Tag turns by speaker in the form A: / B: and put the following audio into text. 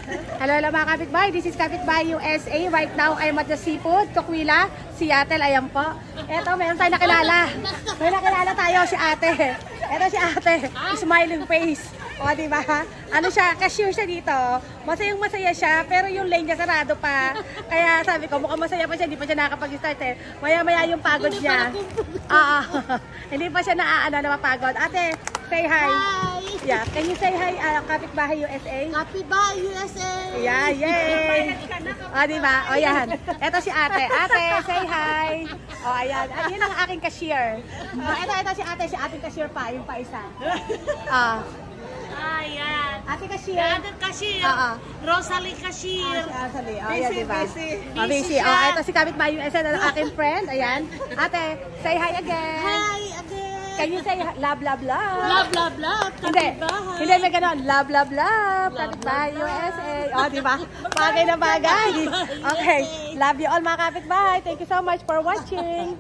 A: Hello, hello mga kapitbahay. This is Kapitbahay USA. Right now, I'm at the seafood, Tukwila, Seattle. Ayan po. Eto, meron tayo nakilala. May nakilala tayo, si ate. Eto si ate, smiling face. O, diba? Ano siya, cashier siya dito. Masayang masaya siya, pero yung lane niya sarado pa. Kaya sabi ko, mukhang masaya pa siya, hindi pa siya nakapag-start eh. Maya-maya yung pagod niya. Hindi pa siya napapagod. Ate, say hi.
B: Hi!
A: Yeah, can you say hi, Kapitbahay USA?
B: Kapitbahay USA!
A: Yeah, yay! Diba? O, yan. Ito si ate. Ate, say hi. O, ayan. At yun ang aking cashier. Ito si ate, si ating cashier pa. Yung pa isa.
B: Ayan.
A: Ate cashier.
B: Ate cashier. Rosalie cashier.
A: Rosalie. O, yan, diba?
B: Busy
A: O, ito si Kapitbahay USA na ang aking friend. Ayan. Ate, say hi again.
B: Hi again.
A: Can you say love, love, love?
B: Love, love, love. Kapitbahay.
A: Hindi, may ganon. Love, love, love. Kapitbahay USA. O, diba? Bagay na bagay. Okay. Love you all mga kapitbahay. Thank you so much for watching.